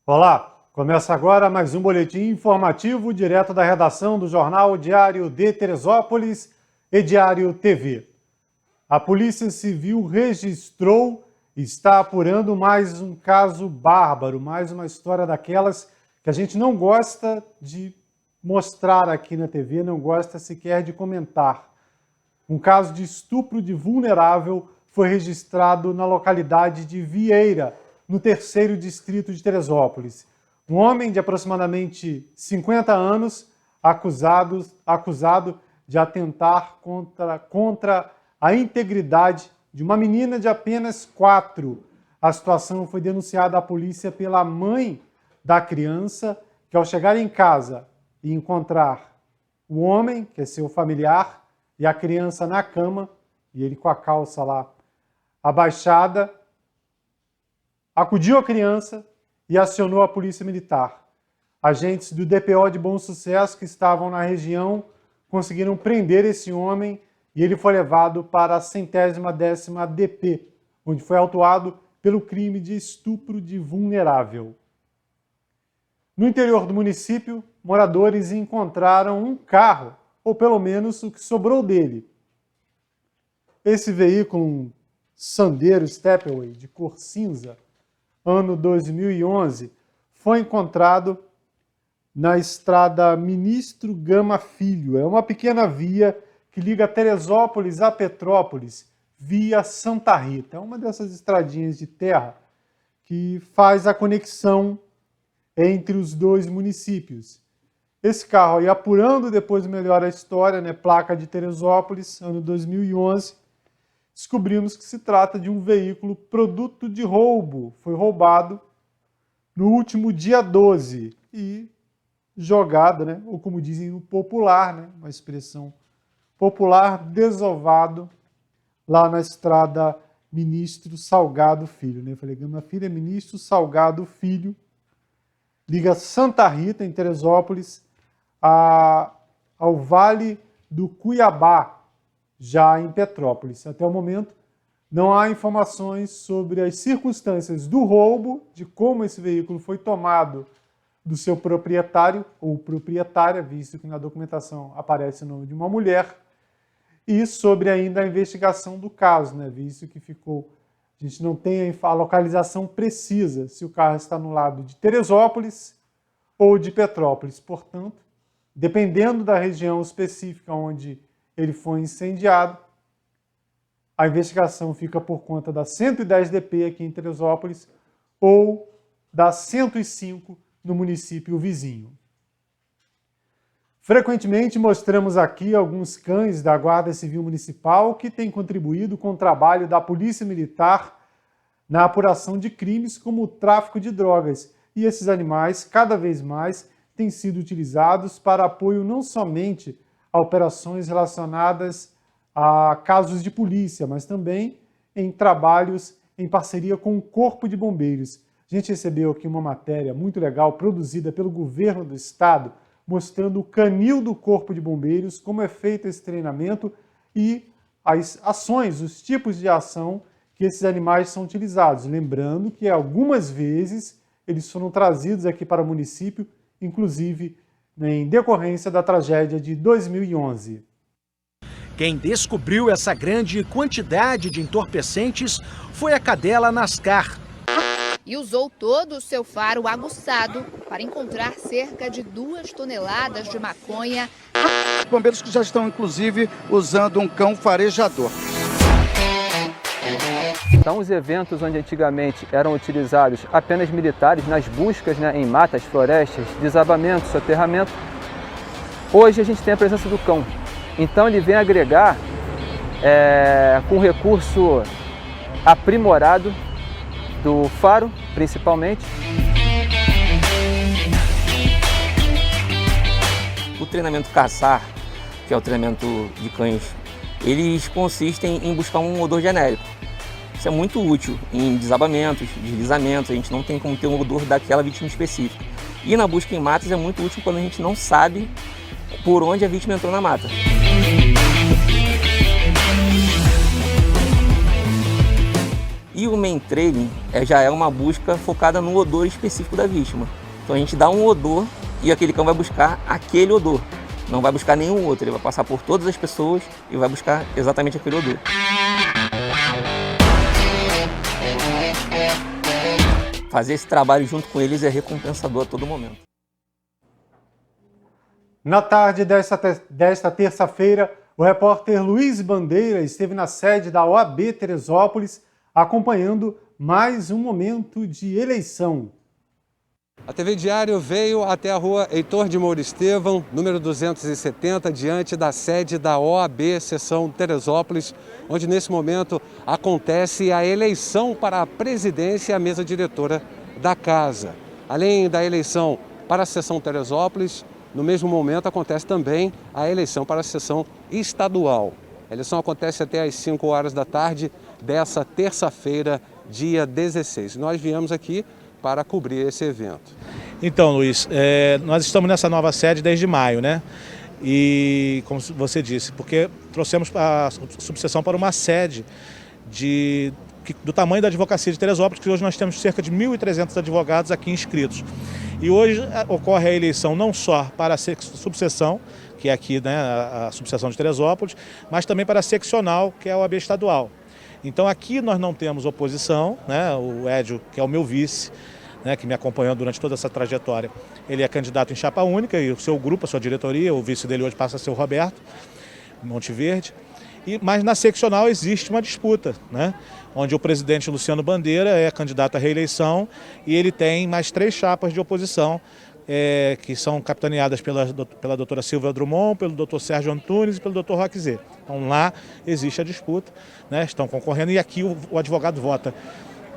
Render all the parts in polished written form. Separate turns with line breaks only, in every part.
Olá, começa agora mais um boletim informativo direto da redação do jornal Diário de Teresópolis e Diário TV. A Polícia Civil registrou e está apurando mais um caso bárbaro, mais uma história daquelas que a gente não gosta de mostrar aqui na TV, não gosta sequer de comentar. Um caso de estupro de vulnerável foi registrado na localidade de Vieira, no 3º distrito de Teresópolis. Um homem de aproximadamente 50 anos, acusado de atentar contra a integridade de uma menina de apenas 4. A situação foi denunciada à polícia pela mãe da criança, que ao chegar em casa e encontrar o homem, que é seu familiar, e a criança na cama, e ele com a calça lá abaixada, acudiu a criança e acionou a polícia militar. Agentes do DPO de Bom Sucesso que estavam na região conseguiram prender esse homem e ele foi levado para a 110ª DP, onde foi autuado pelo crime de estupro de vulnerável. No interior do município, moradores encontraram um carro, ou pelo menos o que sobrou dele. Esse veículo, um Sandero Stepway de cor cinza, ano 2011, foi encontrado na estrada Ministro Gama Filho. É uma pequena via que liga Teresópolis a Petrópolis, via Santa Rita. É uma dessas estradinhas de terra que faz a conexão entre os dois municípios. Esse carro aí, apurando depois melhor a história, né, placa de Teresópolis, ano 2011, descobrimos que se trata de um veículo produto de roubo. Foi roubado no último dia 12 e jogado, né, ou como dizem no popular, né, uma expressão popular, desovado lá na estrada Ministro Salgado Filho. Né? Eu falei, Gama Filho é Ministro Salgado Filho, liga Santa Rita, em Teresópolis, ao Vale do Cuiabá, já em Petrópolis. Até o momento, não há informações sobre as circunstâncias do roubo, de como esse veículo foi tomado do seu proprietário ou proprietária, visto que na documentação aparece o nome de uma mulher, e sobre ainda a investigação do caso, né, visto que a gente não tem a localização precisa, se o carro está no lado de Teresópolis ou de Petrópolis. Portanto, dependendo da região específica onde ele foi incendiado, a investigação fica por conta da 110 DP aqui em Teresópolis ou da 105 no município vizinho. Frequentemente mostramos aqui alguns cães da Guarda Civil Municipal que têm contribuído com o trabalho da Polícia Militar na apuração de crimes como o tráfico de drogas. E esses animais, cada vez mais, têm sido utilizados para apoio não somente a operações relacionadas a casos de polícia, mas também em trabalhos em parceria com o Corpo de Bombeiros. A gente recebeu aqui uma matéria muito legal, produzida pelo governo do estado, mostrando o canil do Corpo de Bombeiros, como é feito esse treinamento e as ações, os tipos de ação que esses animais são utilizados. Lembrando que algumas vezes eles foram trazidos aqui para o município, inclusive em decorrência da tragédia de 2011.
Quem descobriu essa grande quantidade de entorpecentes foi a cadela Nascar.
E usou todo o seu faro aguçado para encontrar cerca de 2 toneladas de maconha.
Os bombeiros que já estão, inclusive, usando um cão farejador.
São os eventos onde antigamente eram utilizados apenas militares nas buscas, né, em matas, florestas, desabamento, soterramento. Hoje a gente tem a presença do cão. Então ele vem agregar com recurso aprimorado do faro, principalmente.
O treinamento caçar, que é o treinamento de cães, eles consistem em buscar um odor genérico. Isso é muito útil em desabamentos, deslizamentos, a gente não tem como ter um odor daquela vítima específica. E na busca em matas é muito útil quando a gente não sabe por onde a vítima entrou na mata. E o main trailing já é uma busca focada no odor específico da vítima. Então a gente dá um odor e aquele cão vai buscar aquele odor. Não vai buscar nenhum outro, ele vai passar por todas as pessoas e vai buscar exatamente aquele odor. Fazer esse trabalho junto com eles é recompensador a todo momento.
Na tarde desta terça-feira, o repórter Luiz Bandeira esteve na sede da OAB Teresópolis acompanhando mais um momento de eleição.
A TV Diário veio até a rua Heitor de Moura Estevão, número 270, diante da sede da OAB, seção Teresópolis, onde nesse momento acontece a eleição para a presidência e a mesa diretora da casa. Além da eleição para a seção Teresópolis, no mesmo momento acontece também a eleição para a seção estadual. A eleição acontece até às 5 horas da tarde dessa terça-feira, dia 16. Nós viemos aqui para cobrir esse evento.
Então, Luiz, nós estamos nessa nova sede desde maio, né? E, como você disse, porque trouxemos a subseção para uma sede do tamanho da advocacia de Teresópolis, que hoje nós temos cerca de 1.300 advogados aqui inscritos. E hoje ocorre a eleição não só para a subseção, que é aqui, né, a subseção de Teresópolis, mas também para a seccional, que é a OAB estadual. Então aqui nós não temos oposição, né? O Edio, que é o meu vice, né, que me acompanhou durante toda essa trajetória, ele é candidato em chapa única e o seu grupo, a sua diretoria, o vice dele hoje passa a ser o Roberto Monteverde. Mas na seccional existe uma disputa, né, onde o presidente Luciano Bandeira é candidato à reeleição e ele tem mais 3 chapas de oposição, que são capitaneadas pela doutora Silvia Drummond, pelo doutor Sérgio Antunes e pelo doutor Roquezê. Então lá existe a disputa, né, estão concorrendo e aqui o advogado vota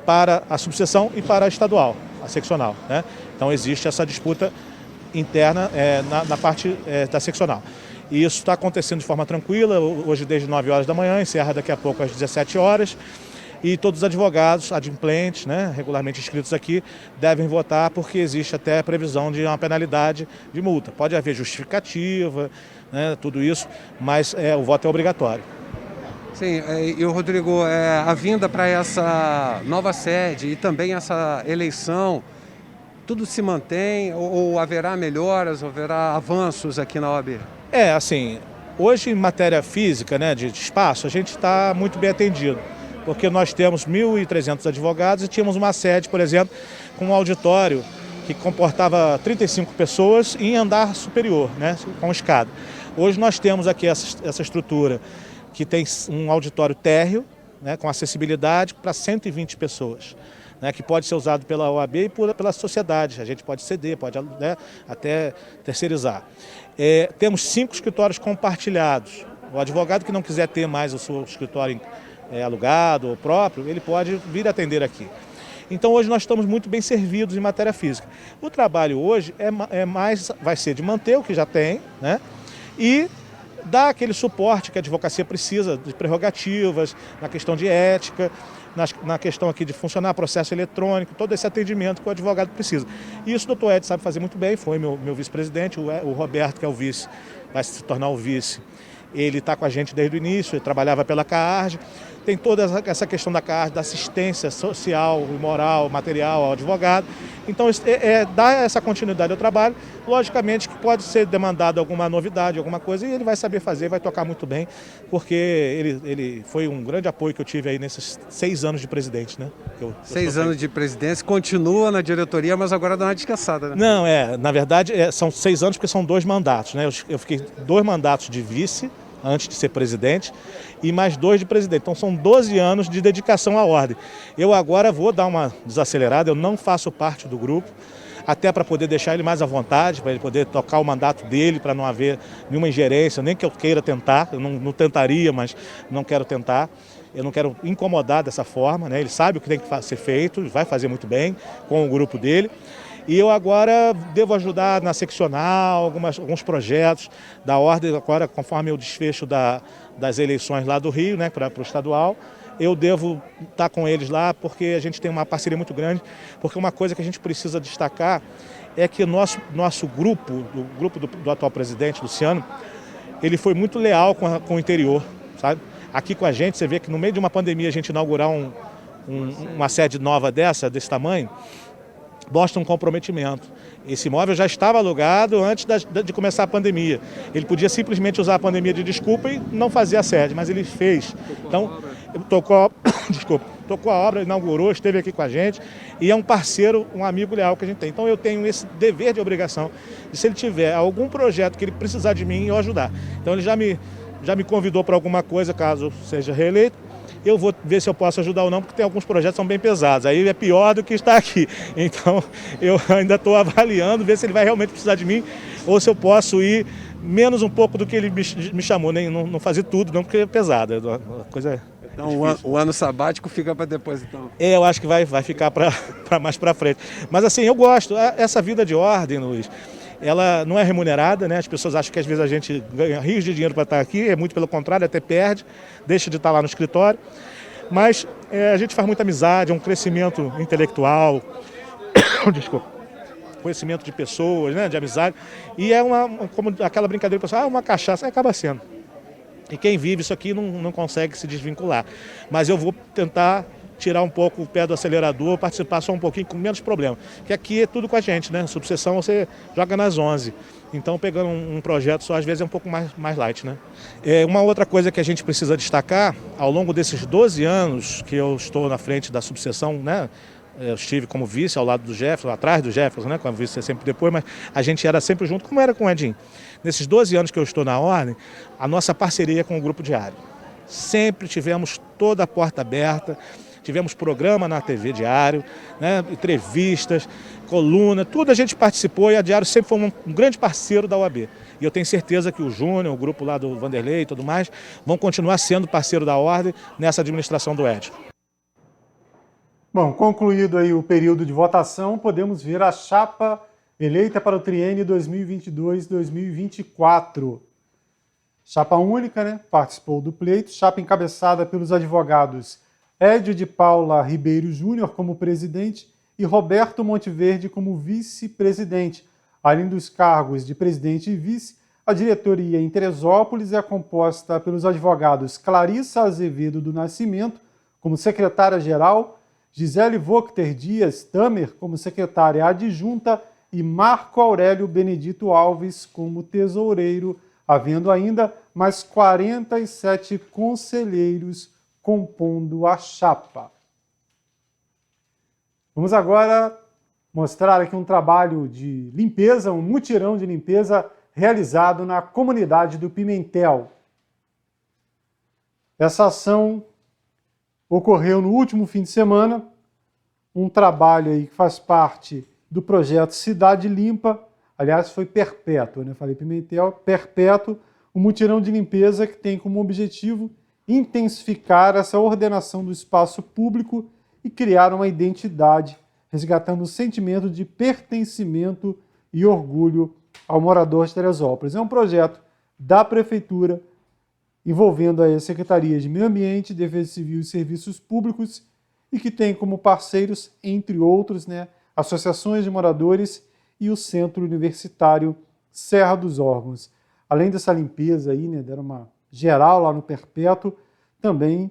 para a subseção e para a estadual, a seccional, né? Então existe essa disputa interna na parte da seccional. E isso está acontecendo de forma tranquila, hoje desde 9 horas da manhã, encerra daqui a pouco às 17 horas. E todos os advogados, adimplentes, né, regularmente inscritos aqui, devem votar porque existe até a previsão de uma penalidade de multa. Pode haver justificativa, né, tudo isso, mas o voto é obrigatório.
Sim, e o Rodrigo, a vinda para essa nova sede e também essa eleição, tudo se mantém ou haverá melhoras, haverá avanços aqui na OAB?
Assim, hoje em matéria física, né, de espaço, a gente está muito bem atendido. Porque nós temos 1.300 advogados e tínhamos uma sede, por exemplo, com um auditório que comportava 35 pessoas em andar superior, né, com escada. Hoje nós temos aqui essa estrutura que tem um auditório térreo, né, com acessibilidade para 120 pessoas, né, que pode ser usado pela OAB e pela sociedade. A gente pode ceder, pode, né, até terceirizar. Temos 5 escritórios compartilhados. O advogado que não quiser ter mais o seu escritório alugado ou próprio, ele pode vir atender aqui. Então hoje nós estamos muito bem servidos em matéria física. O trabalho hoje vai ser de manter o que já tem, né, e dar aquele suporte que a advocacia precisa de prerrogativas, na questão de ética, na questão aqui de funcionar processo eletrônico, todo esse atendimento que o advogado precisa. E isso o doutor Ed sabe fazer muito bem, foi meu vice-presidente, o Roberto, que é o vice, vai se tornar o vice. Ele está com a gente desde o início, ele trabalhava pela CAARD, tem toda essa questão da CAARD, da assistência social, moral, material ao advogado. Então, dar essa continuidade ao trabalho, logicamente que pode ser demandado alguma novidade, alguma coisa, e ele vai saber fazer, vai tocar muito bem, porque ele foi um grande apoio que eu tive aí nesses 6 anos de presidente, né?
6 anos de presidência, continua na diretoria, mas agora dá uma descansada, né?
Não, na verdade, são 6 anos porque são 2 mandatos, né? Eu fiquei 2 mandatos de vice, antes de ser presidente, e mais 2 de presidente. Então são 12 anos de dedicação à ordem. Eu agora vou dar uma desacelerada, eu não faço parte do grupo, até para poder deixar ele mais à vontade, para ele poder tocar o mandato dele, para não haver nenhuma ingerência, nem que eu queira tentar, eu não tentaria, mas não quero tentar. Eu não quero incomodar dessa forma, né? Ele sabe o que tem que ser feito, vai fazer muito bem com o grupo dele. E eu agora devo ajudar na seccional, alguns projetos da ordem, agora conforme o desfecho das eleições lá do Rio, né, para o estadual, eu devo estar com eles lá porque a gente tem uma parceria muito grande, porque uma coisa que a gente precisa destacar é que o nosso grupo, o grupo do atual presidente, Luciano, ele foi muito leal com o interior, sabe? Aqui com a gente, você vê que no meio de uma pandemia a gente inaugurar uma sede nova desse tamanho, mostra um comprometimento. Esse imóvel já estava alugado antes de começar a pandemia. Ele podia simplesmente usar a pandemia de desculpa e não fazer a sede, mas ele fez. Então, tocou a obra, inaugurou, esteve aqui com a gente e é um parceiro, um amigo leal que a gente tem. Então eu tenho esse dever de obrigação de, se ele tiver algum projeto que ele precisar de mim, eu ajudar. Então ele já me convidou para alguma coisa, caso seja reeleito. Eu vou ver se eu posso ajudar ou não, porque tem alguns projetos que são bem pesados. Aí é pior do que estar aqui. Então, eu ainda estou avaliando, ver se ele vai realmente precisar de mim ou se eu posso ir menos um pouco do que ele me chamou. Nem não fazer tudo, não, porque é pesado. A coisa
então, o ano sabático fica para depois, então?
Eu acho que vai ficar para mais para frente. Mas, assim, eu gosto. Essa vida de ordem, Luiz, ela não é remunerada, né? As pessoas acham que às vezes a gente ganha rios de dinheiro para estar aqui, é muito pelo contrário, até perde, deixa de estar lá no escritório. Mas a gente faz muita amizade, é um crescimento intelectual, desculpa, conhecimento de pessoas, né? De amizade. E é como aquela brincadeira, pessoal, uma cachaça, acaba sendo. E quem vive isso aqui não consegue se desvincular. Mas eu vou tentar tirar um pouco o pé do acelerador, participar só um pouquinho com menos problema. Porque aqui é tudo com a gente, né? Subseção você joga nas 11. Então, pegando um projeto só, às vezes é um pouco mais light, né? Uma outra coisa que a gente precisa destacar, ao longo desses 12 anos que eu estou na frente da subseção, né? Eu estive como vice ao lado do Jefferson, atrás do Jefferson, né? Como vice sempre depois, mas a gente era sempre junto, como era com o Edinho. Nesses 12 anos que eu estou na ordem, a nossa parceria com o Grupo Diário. Sempre tivemos toda a porta aberta. Tivemos programa na TV Diário, né, entrevistas, coluna, tudo a gente participou e a Diário sempre foi um grande parceiro da OAB. E eu tenho certeza que o Júnior, o grupo lá do Vanderlei e tudo mais, vão continuar sendo parceiro da Ordem nessa administração do Edson.
Bom, concluído aí o período de votação, podemos ver a chapa eleita para o triênio 2022-2024. Chapa única, né? Participou do pleito, chapa encabeçada pelos advogados Édio de Paula Ribeiro Júnior como presidente e Roberto Monteverde como vice-presidente. Além dos cargos de presidente e vice, a diretoria em Teresópolis é composta pelos advogados Clarissa Azevedo do Nascimento como secretária-geral, Gisele Vocter Dias Tamer como secretária adjunta e Marco Aurélio Benedito Alves como tesoureiro, havendo ainda mais 47 conselheiros compondo a chapa. Vamos agora mostrar aqui um trabalho de limpeza, um mutirão de limpeza realizado na comunidade do Pimentel. Essa ação ocorreu no último fim de semana, um trabalho aí que faz parte do projeto Cidade Limpa, aliás foi perpétuo, né? Falei Pimentel, perpétuo, um mutirão de limpeza que tem como objetivo intensificar essa ordenação do espaço público e criar uma identidade, resgatando o sentimento de pertencimento e orgulho ao morador de Teresópolis. É um projeto da Prefeitura envolvendo as Secretarias de Meio Ambiente, Defesa Civil e Serviços Públicos e que tem como parceiros, entre outros, né, associações de moradores e o Centro Universitário Serra dos Órgãos. Além dessa limpeza aí, né, deram uma geral lá no Perpétuo, também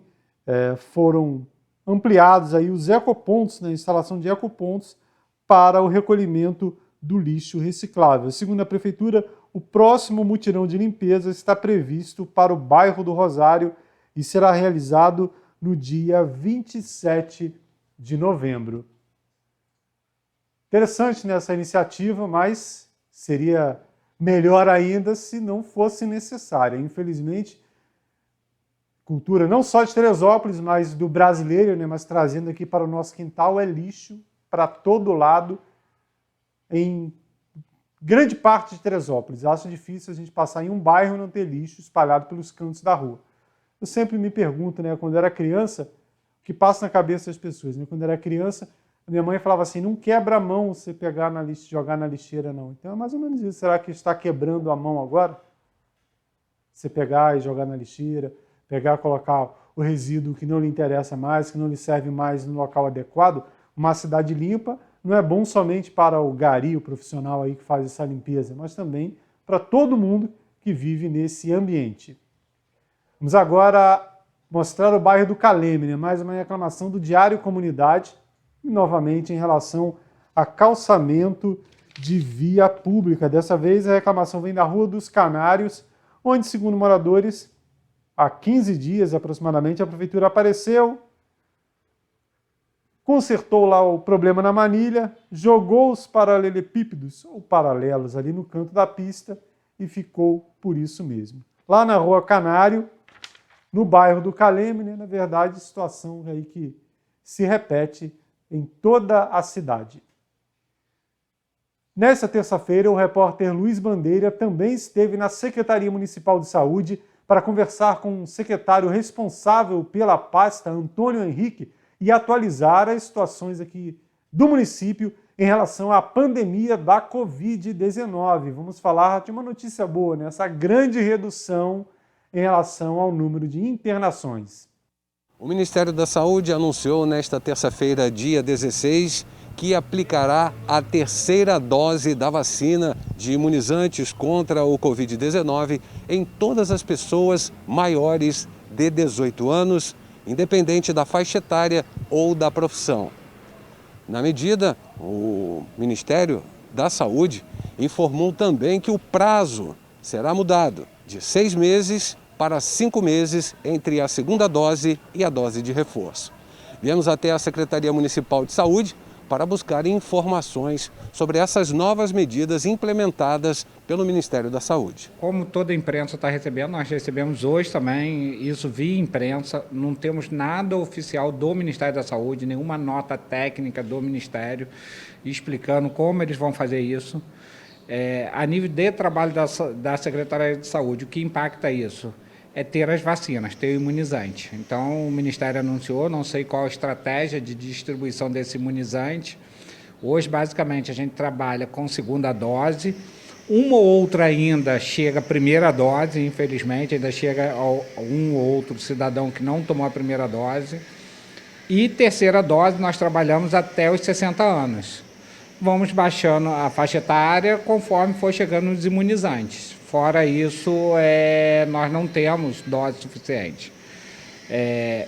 foram ampliados aí os ecopontos, né, a instalação de ecopontos para o recolhimento do lixo reciclável. Segundo a Prefeitura, o próximo mutirão de limpeza está previsto para o bairro do Rosário e será realizado no dia 27 de novembro. Interessante nessa iniciativa, mas seria melhor ainda se não fosse necessária. Infelizmente, cultura não só de Teresópolis, mas do brasileiro, né, mas trazendo aqui para o nosso quintal, é lixo para todo lado, em grande parte de Teresópolis. Acho difícil a gente passar em um bairro e não ter lixo espalhado pelos cantos da rua. Eu sempre me pergunto, né, quando eu era criança, o que passa na cabeça das pessoas. Né? Quando eu era criança, a minha mãe falava assim, não quebra a mão você pegar na jogar na lixeira, não. Então é mais ou menos isso. Será que está quebrando a mão agora? Você pegar e jogar na lixeira, pegar e colocar o resíduo que não lhe interessa mais, que não lhe serve mais no local adequado. Uma cidade limpa não é bom somente para o gari, o profissional aí que faz essa limpeza, mas também para todo mundo que vive nesse ambiente. Vamos agora mostrar o bairro do Caleme, né? Mais uma reclamação do Diário Comunidade, e novamente em relação a calçamento de via pública. Dessa vez a reclamação vem da Rua dos Canários, onde, segundo moradores, há 15 dias aproximadamente, a prefeitura apareceu, consertou lá o problema na manilha, jogou os paralelepípedos, ou paralelos, ali no canto da pista e ficou por isso mesmo. Lá na Rua Canário, no bairro do Caleme, né, na verdade, situação aí que se repete em toda a cidade. Nessa terça-feira, o repórter Luiz Bandeira também esteve na Secretaria Municipal de Saúde para conversar com o secretário responsável pela pasta, Antônio Henrique, e atualizar as situações aqui do município em relação à pandemia da Covid-19. Vamos falar de uma notícia boa, né? Essa grande redução em relação ao número de internações.
O Ministério da Saúde anunciou nesta terça-feira, dia 16, que aplicará a terceira dose da vacina de imunizantes contra o Covid-19 em todas as pessoas maiores de 18 anos, independente da faixa etária ou da profissão. Na medida, o Ministério da Saúde informou também que o prazo será mudado de 6 meses para 5 meses entre a segunda dose e a dose de reforço. Viemos até a Secretaria Municipal de Saúde para buscar informações sobre essas novas medidas implementadas pelo Ministério da Saúde.
Como toda a imprensa está recebendo, nós recebemos hoje também isso via imprensa, não temos nada oficial do Ministério da Saúde, nenhuma nota técnica do Ministério explicando como eles vão fazer isso. A nível de trabalho da Secretaria de Saúde, o que impacta isso? É ter as vacinas, ter o imunizante. Então, o Ministério anunciou, não sei qual a estratégia de distribuição desse imunizante. Hoje, basicamente, a gente trabalha com segunda dose. Uma ou outra ainda chega a primeira dose, infelizmente, ainda chega um ou outro cidadão que não tomou a primeira dose. E terceira dose, nós trabalhamos até os 60 anos. Vamos baixando a faixa etária conforme for chegando os imunizantes. Fora isso, nós não temos dose suficiente.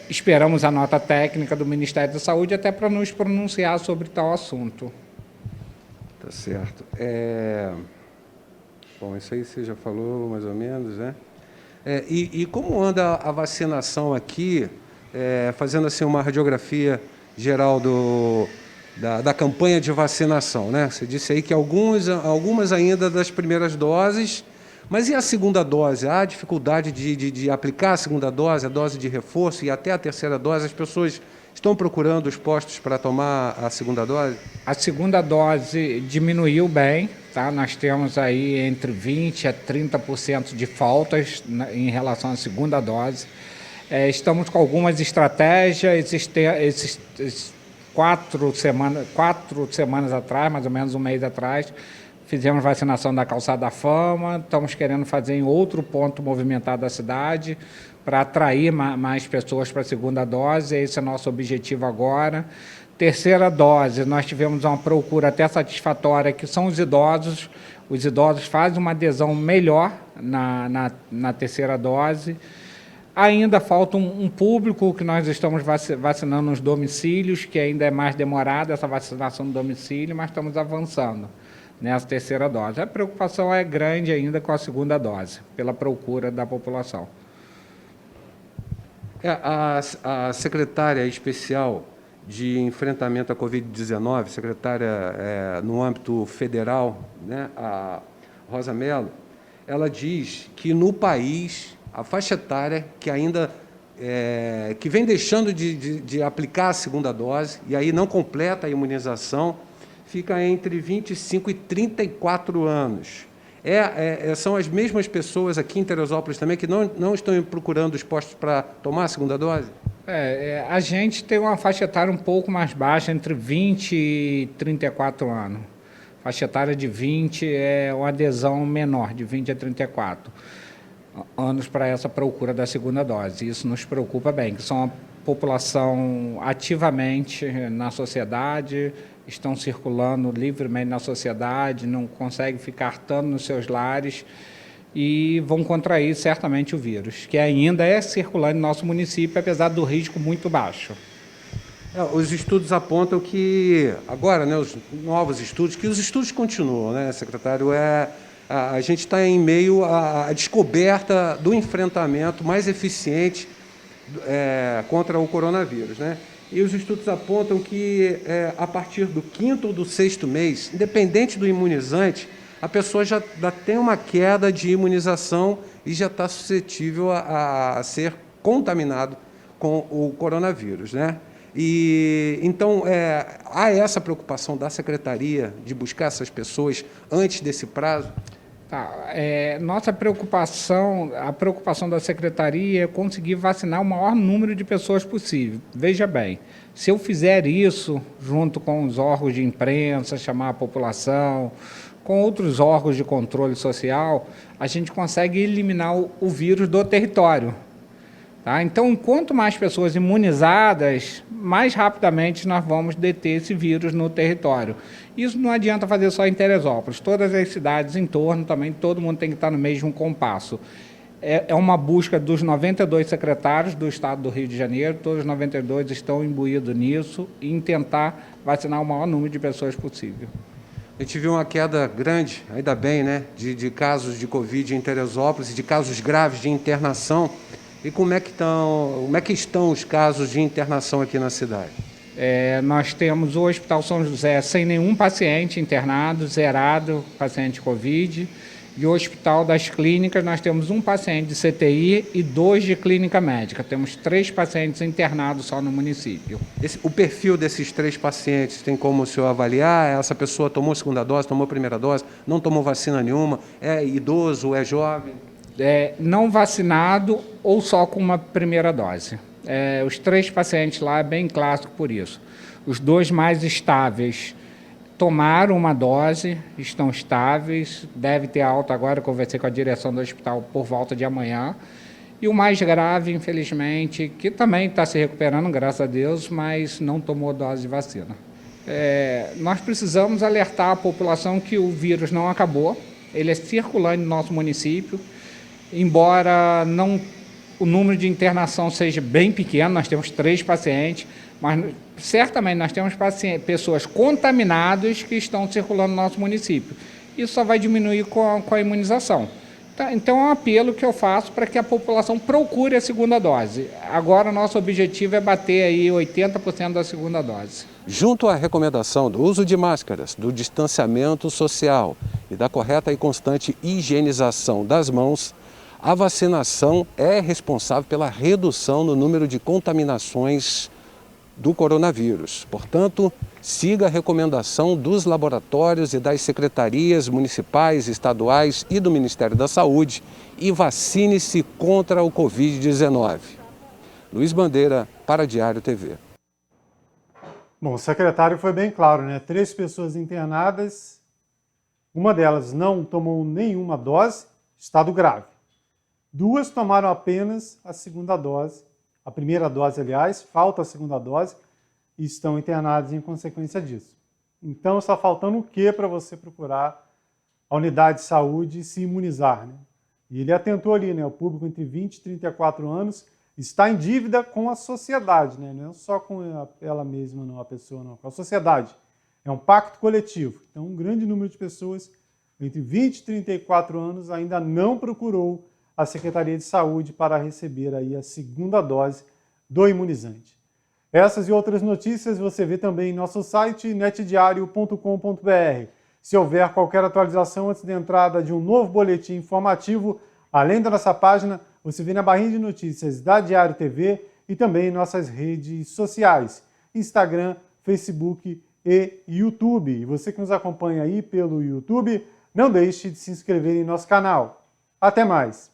Esperamos a nota técnica do Ministério da Saúde até para nos pronunciar sobre tal assunto.
Tá certo. Bom, isso aí você já falou mais ou menos, né? E como anda a vacinação aqui, fazendo assim uma radiografia geral da campanha de vacinação, né? Você disse aí que algumas ainda das primeiras doses. Mas e a segunda dose? Há dificuldade de aplicar a segunda dose, a dose de reforço e até a terceira dose? As pessoas estão procurando os postos para tomar a segunda dose?
A segunda dose diminuiu bem, tá? Nós temos aí entre 20% a 30% de faltas em relação à segunda dose. Estamos com algumas estratégias, esses 4 semanas atrás, mais ou menos um mês atrás, fizemos vacinação da Calçada da Fama, estamos querendo fazer em outro ponto movimentado da cidade para atrair mais pessoas para a segunda dose, esse é o nosso objetivo agora. Terceira dose, nós tivemos uma procura até satisfatória, que são os idosos fazem uma adesão melhor na terceira dose. Ainda falta um público que nós estamos vacinando nos domicílios, que ainda é mais demorada essa vacinação no domicílio, mas estamos avançando nessa terceira dose. A preocupação é grande ainda com a segunda dose, pela procura da população.
A secretária especial de enfrentamento à Covid-19, secretária no âmbito federal, né, a Rosa Mello, ela diz que no país a faixa etária que ainda que vem deixando de aplicar a segunda dose e aí não completa a imunização, fica entre 25 e 34 anos. São as mesmas pessoas aqui em Teresópolis também que não estão procurando os postos para tomar a segunda dose?
A gente tem uma faixa etária um pouco mais baixa, entre 20 e 34 anos. Faixa etária de 20 é uma adesão menor, de 20 a 34 anos para essa procura da segunda dose. Isso nos preocupa bem, que são a população ativamente na sociedade, estão circulando livremente na sociedade, não conseguem ficar tanto nos seus lares e vão contrair certamente o vírus, que ainda é circulante no nosso município, apesar do risco muito baixo.
Os estudos apontam que, agora, né, os novos estudos, que os estudos continuam, né, secretário? A gente está em meio à descoberta do enfrentamento mais eficiente contra o coronavírus, né? E os estudos apontam que, a partir do 5º ou do 6º mês, independente do imunizante, a pessoa já tem uma queda de imunização e já está suscetível a ser contaminado com o coronavírus, né? E então há essa preocupação da secretaria de buscar essas pessoas antes desse prazo?
Nossa preocupação, a preocupação da secretaria é conseguir vacinar o maior número de pessoas possível. Veja bem, se eu fizer isso junto com os órgãos de imprensa, chamar a população, com outros órgãos de controle social, a gente consegue eliminar o vírus do território. Tá? Então, quanto mais pessoas imunizadas, mais rapidamente nós vamos deter esse vírus no território. Isso não adianta fazer só em Teresópolis. Todas as cidades em torno também, todo mundo tem que estar no mesmo compasso. É uma busca dos 92 secretários do Estado do Rio de Janeiro, todos os 92 estão imbuídos nisso, em tentar vacinar o maior número de pessoas possível.
A gente viu uma queda grande, ainda bem, né, de casos de Covid em Teresópolis e de casos graves de internação. E como é que estão os casos de internação aqui na cidade?
Nós temos o Hospital São José sem nenhum paciente internado, zerado, paciente Covid. E o Hospital das Clínicas, nós temos um paciente de CTI e 2 de clínica médica. Temos 3 pacientes internados só no município.
O perfil desses 3 pacientes, tem como o senhor avaliar? Essa pessoa tomou segunda dose, tomou primeira dose, não tomou vacina nenhuma, é idoso, é jovem?
Não vacinado ou só com uma primeira dose. Os 3 pacientes lá é bem clássico por isso. Os 2 mais estáveis tomaram uma dose, estão estáveis, deve ter alta agora, conversei com a direção do hospital por volta de amanhã. E o mais grave, infelizmente, que também está se recuperando, graças a Deus, mas não tomou dose de vacina. Nós precisamos alertar a população que o vírus não acabou, ele é circulante no nosso município. Embora o número de internação seja bem pequeno, nós temos 3 pacientes, mas certamente nós temos pessoas contaminadas que estão circulando no nosso município. Isso só vai diminuir com a imunização. Então é um apelo que eu faço para que a população procure a segunda dose. Agora, nosso objetivo é bater aí 80% da segunda dose.
Junto à recomendação do uso de máscaras, do distanciamento social e da correta e constante higienização das mãos, a vacinação é responsável pela redução no número de contaminações do coronavírus. Portanto, siga a recomendação dos laboratórios e das secretarias municipais, estaduais e do Ministério da Saúde e vacine-se contra o Covid-19. Luiz Bandeira, para Diário TV.
Bom, o secretário foi bem claro, né? 3 pessoas internadas, uma delas não tomou nenhuma dose, estado grave. 2 tomaram apenas a segunda dose, a primeira dose, aliás, falta a segunda dose, e estão internados em consequência disso. Então, está faltando o quê para você procurar a unidade de saúde e se imunizar, né? E ele atentou ali, né? O público entre 20 e 34 anos está em dívida com a sociedade, né? Não é só com ela mesma, não, a pessoa, não, com a sociedade. É um pacto coletivo. Então, um grande número de pessoas entre 20 e 34 anos ainda não procurou a Secretaria de Saúde para receber aí a segunda dose do imunizante. Essas e outras notícias você vê também em nosso site netdiario.com.br. Se houver qualquer atualização antes da entrada de um novo boletim informativo, além da nossa página, você vê na barrinha de notícias da Diário TV e também em nossas redes sociais, Instagram, Facebook e YouTube. E você que nos acompanha aí pelo YouTube, não deixe de se inscrever em nosso canal. Até mais!